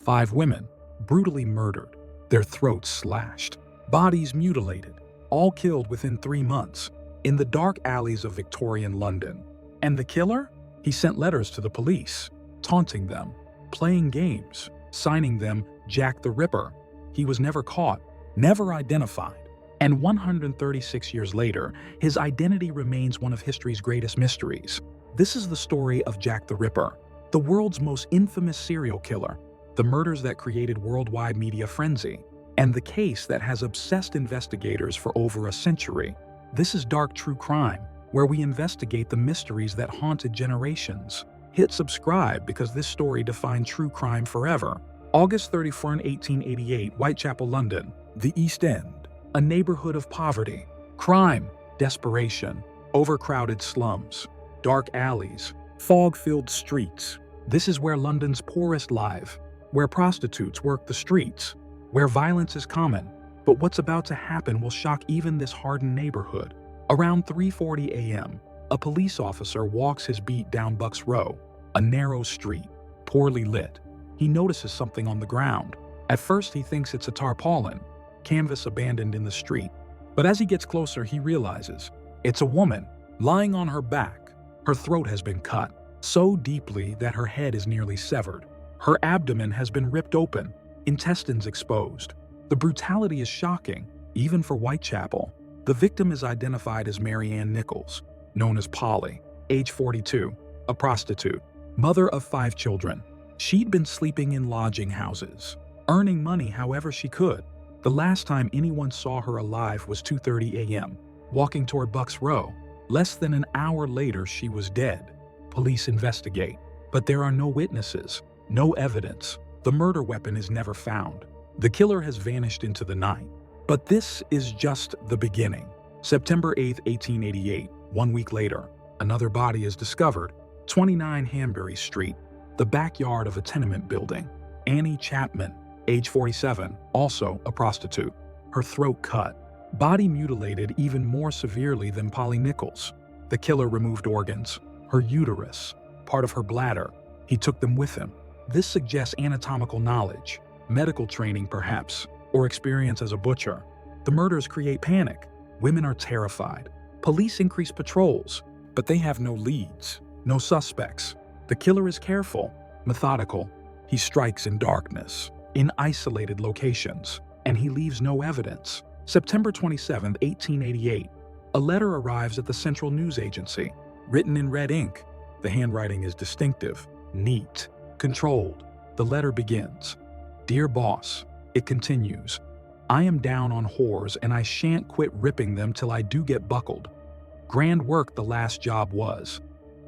5 women, brutally murdered, their throats slashed, bodies mutilated, all killed within 3 months, in the dark alleys of Victorian London. And the killer? He sent letters to the police, taunting them, playing games, signing them Jack the Ripper. He was never caught, never identified. And 136 years later, his identity remains one of history's greatest mysteries. This is the story of Jack the Ripper, the world's most infamous serial killer, the murders that created worldwide media frenzy, and the case that has obsessed investigators for over a century. This is Dark True Crime, where we investigate the mysteries that haunted generations. Hit subscribe because this story defined true crime forever. August 31, 1888, Whitechapel, London, the East End. A neighborhood of poverty, crime, desperation, overcrowded slums, dark alleys, fog-filled streets. This is where London's poorest live, where prostitutes work the streets, where violence is common. But what's about to happen will shock even this hardened neighborhood. Around 3:40 a.m., a police officer walks his beat down Bucks Row, a narrow street, poorly lit. He notices something on the ground. At first he thinks it's a tarpaulin, canvas abandoned in the street. But as he gets closer, he realizes it's a woman lying on her back. Her throat has been cut so deeply that her head is nearly severed. Her abdomen has been ripped open, intestines exposed. The brutality is shocking, even for Whitechapel. The victim is identified as Mary Ann Nichols, known as Polly, age 42, a prostitute, mother of 5 children. She'd been sleeping in lodging houses, earning money however she could. The last time anyone saw her alive was 2:30 a.m., walking toward Bucks Row. Less than an hour later, she was dead. Police investigate, but there are no witnesses, no evidence. The murder weapon is never found. The killer has vanished into the night. But this is just the beginning. September 8, 1888, 1 week later, another body is discovered, 29 Hanbury Street, the backyard of a tenement building. Annie Chapman, age 47, also a prostitute. Her throat cut, body mutilated even more severely than Polly Nichols. The killer removed organs, her uterus, part of her bladder. He took them with him. This suggests anatomical knowledge, medical training perhaps, or experience as a butcher. The murders create panic. Women are terrified. Police increase patrols, but they have no leads, no suspects. The killer is careful, methodical. He strikes in darkness, in isolated locations, and he leaves no evidence. September 27, 1888, a letter arrives at the Central News Agency, written in red ink. The handwriting is distinctive, neat, controlled. The letter begins, "Dear boss," it continues, "I am down on whores and I shan't quit ripping them till I do get buckled. Grand work the last job was.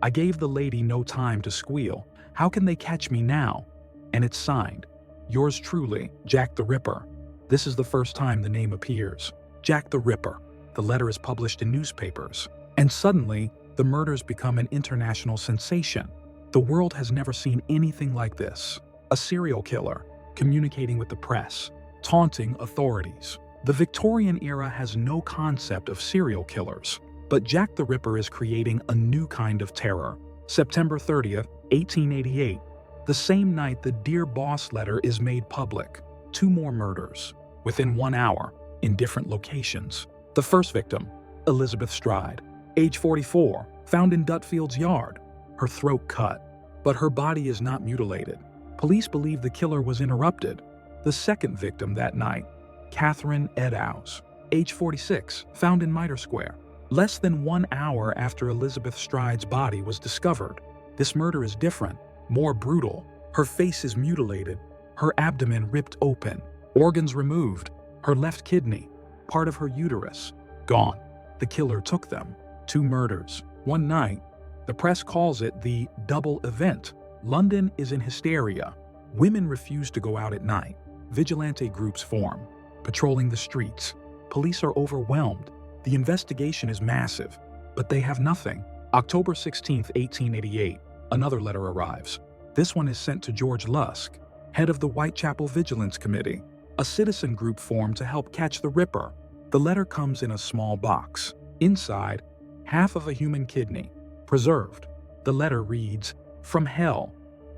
I gave the lady no time to squeal. How can they catch me now?" And it's signed, "Yours truly, Jack the Ripper." This is the first time the name appears. Jack the Ripper. The letter is published in newspapers. And suddenly, the murders become an international sensation. The world has never seen anything like this. A serial killer, communicating with the press, taunting authorities. The Victorian era has no concept of serial killers, but Jack the Ripper is creating a new kind of terror. September 30th, 1888. The same night the Dear Boss letter is made public. 2 more murders, within 1 hour, in different locations. The first victim, Elizabeth Stride, age 44, found in Dutfield's yard. Her throat cut, but her body is not mutilated. Police believe the killer was interrupted. The second victim that night, Catherine Eddowes, age 46, found in Mitre Square, less than 1 hour after Elizabeth Stride's body was discovered. This murder is different, more brutal. Her face is mutilated, her abdomen ripped open, organs removed, her left kidney, part of her uterus, gone. The killer took them. 2 murders, 1 night. The press calls it the double event. London is in hysteria. Women refuse to go out at night. Vigilante groups form, patrolling the streets. Police are overwhelmed. The investigation is massive, but they have nothing. October 16, 1888, another letter arrives. This one is sent to George Lusk, head of the Whitechapel Vigilance Committee, a citizen group formed to help catch the Ripper. The letter comes in a small box. Inside, half of a human kidney, preserved. The letter reads, "From hell.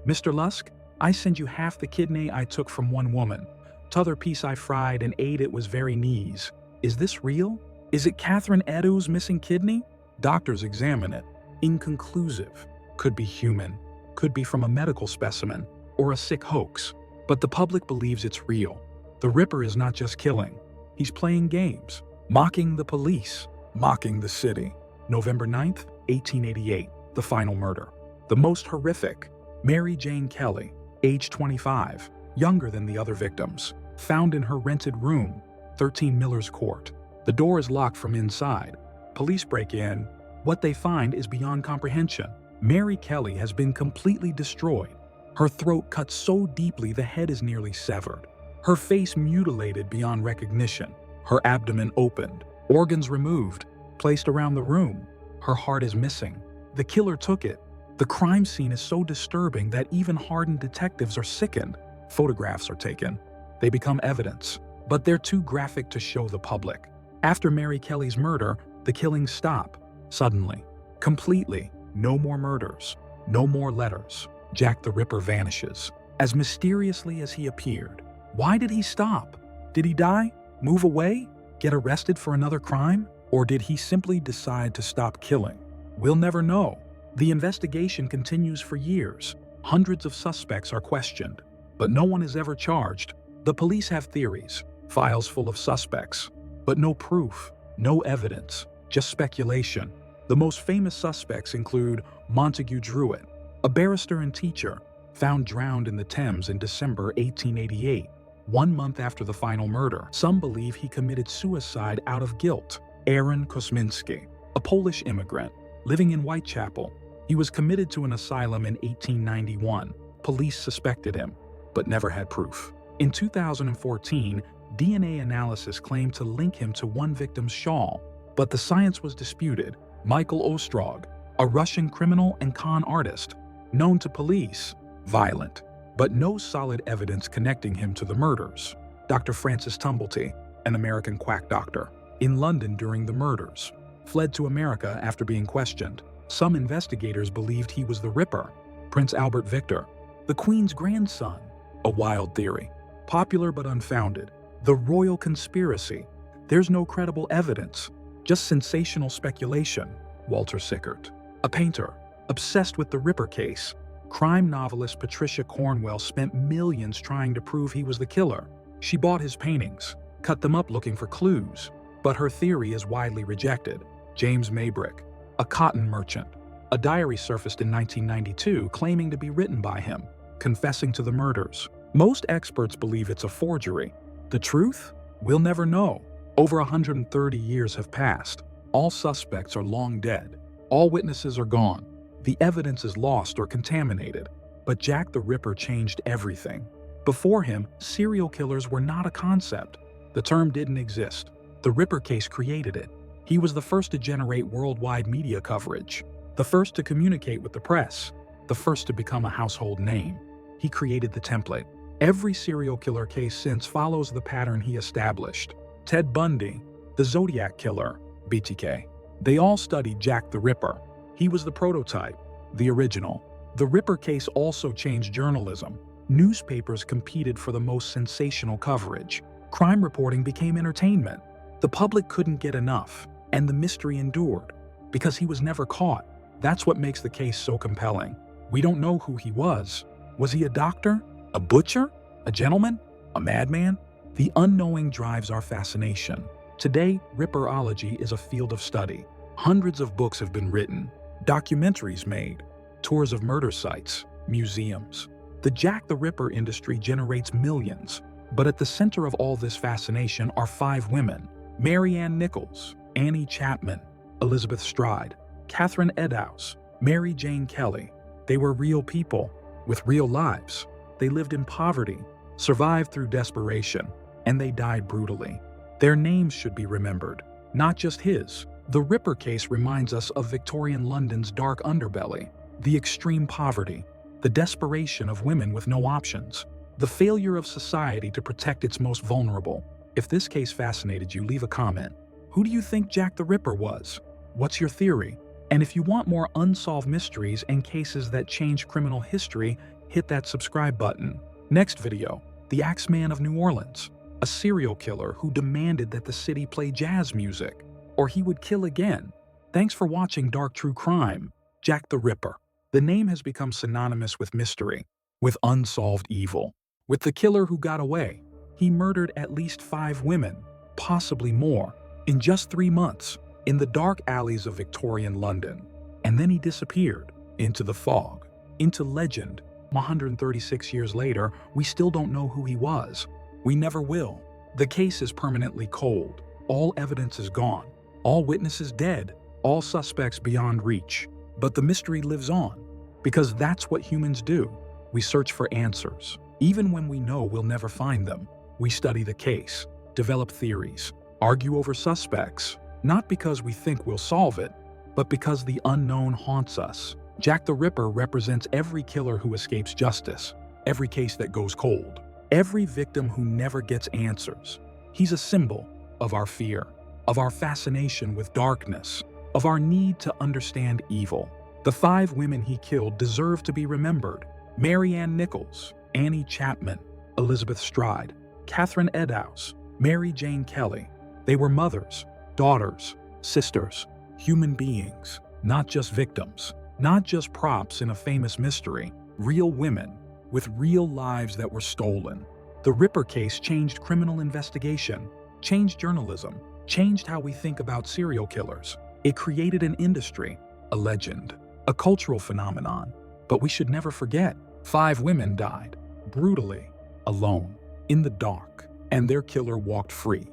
Mr. Lusk, I send you half the kidney I took from one woman. T'other piece I fried and ate it was very knees. Is this real? Is it Catherine Edu's missing kidney? Doctors examine it. Inconclusive. Could be human. Could be from a medical specimen. Or a sick hoax. But the public believes it's real. The Ripper is not just killing. He's playing games. Mocking the police. Mocking the city. November 9th, 1888. The final murder. The most horrific. Mary Jane Kelly, age 25, younger than the other victims, found in her rented room, 13 Miller's Court. The door is locked from inside. Police break in. What they find is beyond comprehension. Mary Kelly has been completely destroyed. Her throat cut so deeply the head is nearly severed. Her face mutilated beyond recognition. Her abdomen opened. Organs removed, placed around the room. Her heart is missing. The killer took it. The crime scene is so disturbing that even hardened detectives are sickened. Photographs are taken. They become evidence, but they're too graphic to show the public. After Mary Kelly's murder, the killings stop. Suddenly. Completely. No more murders. No more letters. Jack the Ripper vanishes. As mysteriously as he appeared. Why did he stop? Did he die? Move away? Get arrested for another crime? Or did he simply decide to stop killing? We'll never know. The investigation continues for years. Hundreds of suspects are questioned, but no one is ever charged. The police have theories, files full of suspects, but no proof, no evidence, just speculation. The most famous suspects include Montague Druitt, a barrister and teacher, found drowned in the Thames in December 1888, 1 month after the final murder. Some believe he committed suicide out of guilt. Aaron Kosminski, a Polish immigrant, living in Whitechapel. He was committed to an asylum in 1891. Police suspected him, but never had proof. In 2014, DNA analysis claimed to link him to one victim's shawl, but the science was disputed. Michael Ostrog, a Russian criminal and con artist, known to police, violent, but no solid evidence connecting him to the murders. Dr. Francis Tumblety, an American quack doctor, in London during the murders, fled to America after being questioned. Some investigators believed he was the Ripper, Prince Albert Victor, the Queen's grandson. A wild theory, popular but unfounded. The royal conspiracy. There's no credible evidence, just sensational speculation. Walter Sickert, a painter, obsessed with the Ripper case. Crime novelist Patricia Cornwell spent millions trying to prove he was the killer. She bought his paintings, cut them up looking for clues, but her theory is widely rejected. James Maybrick, a cotton merchant. A diary surfaced in 1992 claiming to be written by him, confessing to the murders. Most experts believe it's a forgery. The truth? We'll never know. Over 130 years have passed. All suspects are long dead. All witnesses are gone. The evidence is lost or contaminated. But Jack the Ripper changed everything. Before him, serial killers were not a concept. The term didn't exist. The Ripper case created it. He was the first to generate worldwide media coverage, the first to communicate with the press, the first to become a household name. He created the template. Every serial killer case since follows the pattern he established. Ted Bundy, the Zodiac Killer, BTK. They all studied Jack the Ripper. He was the prototype, the original. The Ripper case also changed journalism. Newspapers competed for the most sensational coverage. Crime reporting became entertainment. The public couldn't get enough. And the mystery endured, because he was never caught. That's what makes the case so compelling. We don't know who he was. Was he a doctor? A butcher? A gentleman? A madman? The unknowing drives our fascination. Today, Ripperology is a field of study. Hundreds of books have been written, documentaries made, tours of murder sites, museums. The Jack the Ripper industry generates millions, but at the center of all this fascination are 5 women: Mary Ann Nichols, Annie Chapman, Elizabeth Stride, Catherine Eddowes, Mary Jane Kelly. They were real people with real lives. They lived in poverty, survived through desperation, and they died brutally. Their names should be remembered, not just his. The Ripper case reminds us of Victorian London's dark underbelly, the extreme poverty, the desperation of women with no options, the failure of society to protect its most vulnerable. If this case fascinated you, leave a comment. Who do you think Jack the Ripper was? What's your theory? And if you want more unsolved mysteries and cases that change criminal history, hit that subscribe button. Next video, the Axeman of New Orleans, a serial killer who demanded that the city play jazz music, or he would kill again. Thanks for watching Dark True Crime. Jack the Ripper. The name has become synonymous with mystery, with unsolved evil, with the killer who got away. He murdered at least 5 women, possibly more, in just 3 months, in the dark alleys of Victorian London. And then he disappeared into the fog, into legend. 136 years later, we still don't know who he was. We never will. The case is permanently cold. All evidence is gone. All witnesses dead. All suspects beyond reach. But the mystery lives on, because that's what humans do. We search for answers. Even when we know we'll never find them, we study the case, develop theories, argue over suspects, not because we think we'll solve it, but because the unknown haunts us. Jack the Ripper represents every killer who escapes justice, every case that goes cold, every victim who never gets answers. He's a symbol of our fear, of our fascination with darkness, of our need to understand evil. The 5 women he killed deserve to be remembered. Mary Ann Nichols, Annie Chapman, Elizabeth Stride, Catherine Eddowes, Mary Jane Kelly. They were mothers, daughters, sisters, human beings, not just victims, not just props in a famous mystery, real women with real lives that were stolen. The Ripper case changed criminal investigation, changed journalism, changed how we think about serial killers. It created an industry, a legend, a cultural phenomenon. But we should never forget, 5 women died, brutally, alone, in the dark, and their killer walked free.